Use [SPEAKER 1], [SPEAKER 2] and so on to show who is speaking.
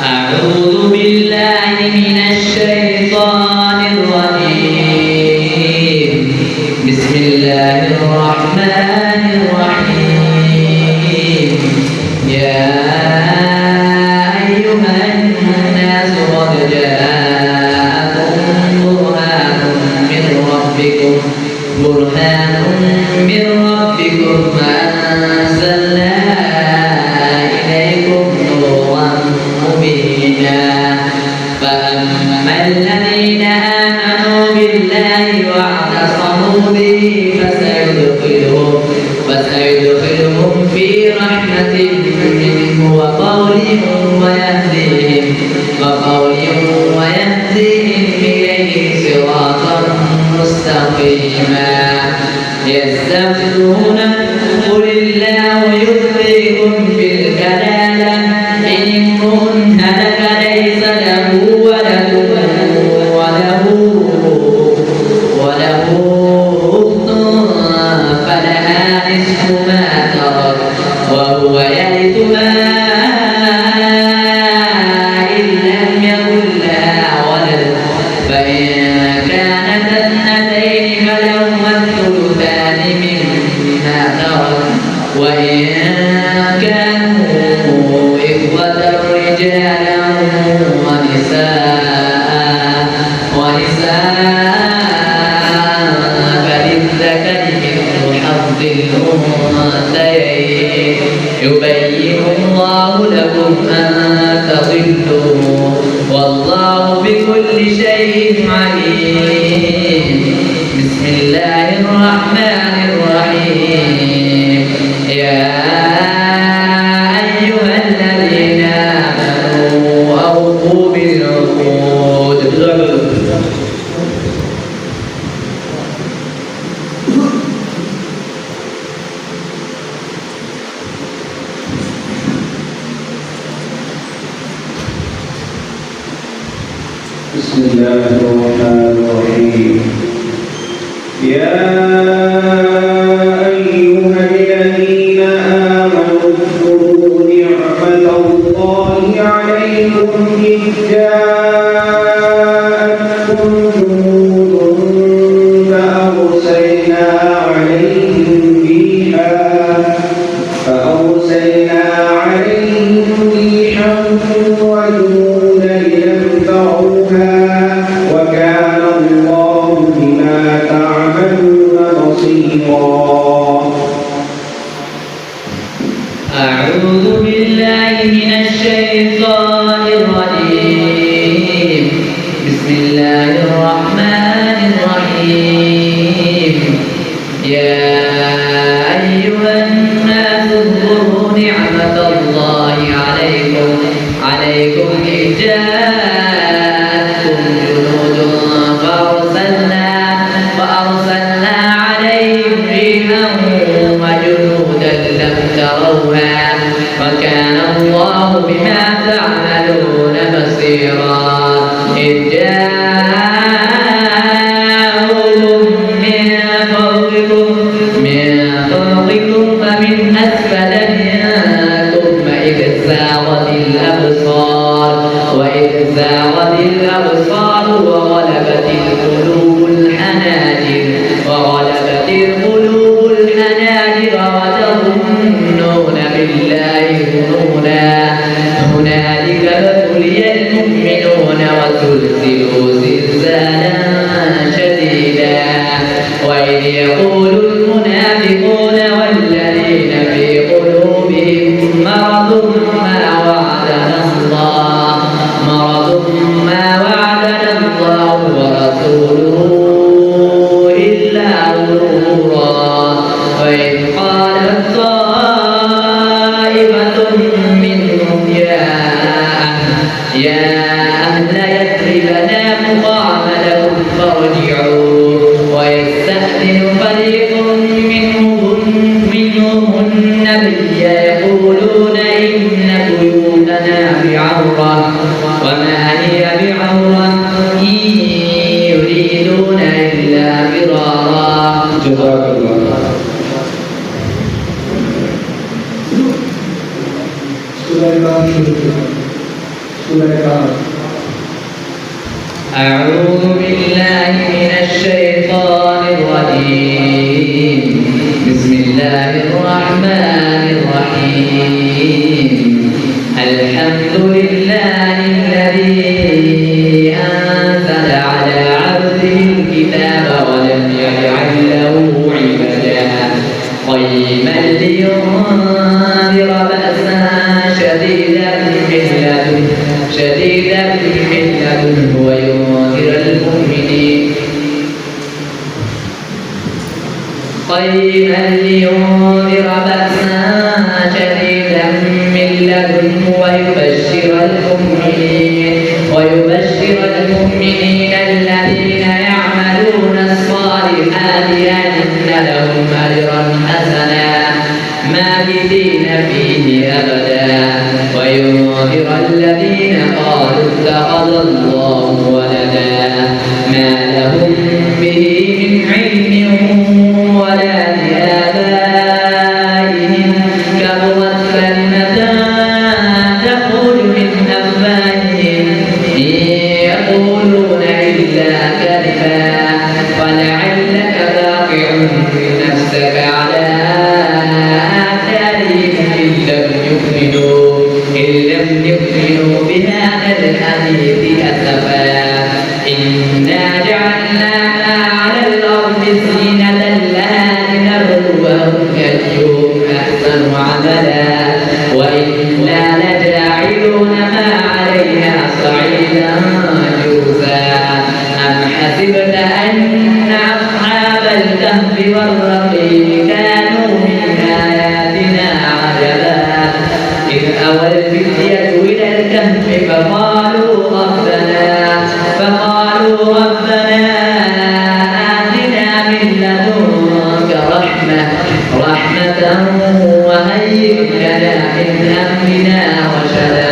[SPEAKER 1] أعوذ بالله من الشيطان الرجيم. بسم الله الرحمن الرحيم. يا أيها الناس قد جاءكم برهان من ربكم فأنزلنا إليكم نورا مبينا. فأما الذين آمنوا بالله واعتصموا به فسيدخلهم في رحمة منه وقول ويهديهم إليه صراطا مستقيما. يستفتونك قل الله يفتيكم في الكلالة إن امرؤ هلك ليس له ولد وله أخت فلها نصف ما ترك وهو يرثها إن لم يكن لها ولد. فإن كانت اثنتين فلهما الثلثان مما ترك وإن كانوا إخوة رجالا ونساء فللذكر مثل حظ الأنثيين. يبين الله لكم أن تضلوا والله بكل شيء عليم. بسم الله الرحمن الرحيم. يا أيها الذين آمنوا أوفوا بالعقود.
[SPEAKER 2] بسم الله الرحمن الرحيم. يا أيها الذين آمنوا اذكروا نعمة الله عليكم إذ جاءتكم جنود فأرسلنا عليهم ريحا وجنودا لم تروها وكان الله بما تعملون بصيرا.
[SPEAKER 1] أعوذ بالله من الشيطان الرجيم. بسم الله الرحمن الرحيم. يا أيها الناس اذكروا نعمة الله عليكم إذ جاءتكم جنود فأرسلنا عليهم ريحا وجنودا لم تروها وكان الله بما تعملون بصيرا. إذ جاءوكم من فوقكم فمن أسفل منكم وإذ زاغت الأبصار وغلبت القلوب الحناجر وتظنون بالله ظنونا. هنالك ابتلي المؤمنون وزلزلوا زلزالا شديدا. وإذ يقول المنافقون والذين في قلوبهم مرض ما وعدنا الله ورسوله إلا غرورا. وإذ قالت طائفة منهم يا أهل يثرب لا مقام لكم فارجعوا. ويستأذن فريق منهم النبي يقولون إن بيوتنا بعورة وما هي بعورة إن يريدون إلا فرارا.
[SPEAKER 2] جزاك الله.
[SPEAKER 3] سورة
[SPEAKER 1] أعوذ بالله من الشيطان الرجيم. بسم الله الرحمن الرحيم. الحمد لله الذي أنزل على عبده الكتاب ولم يجعل له عوجا قيما لينذر بأسا شديدا من لدنه وينذر المؤمنين ويبشر المؤمنين الذين يعملون الصالحات أن لهم أجرا حسنا ماكثين فيه أبدا وينذر الذين قالوا اتخذ الله ولدا ما لهم به من علم ولا لآبائهم كبرت كلمة تخرج من أفواههم إن يقولون إلا كذبا فلعلك باقع نفسك على آثارهم إن لم يؤمنوا بهذا الحديث أسفا إنا جعلنا ما على الأرض زينة لها لنبلوهم أيهم أحسن عملا وإنا لجاعلون ما عليها صعيدا جرزا أم حسبت أن أصحاب الكهف والرقيم كانوا من آياتنا عجبا إذ أوى الفتية إلى الكهف فقالوا ربنا آتنا من لدنك رحمة وهيئ لنا من أمرنا رشدا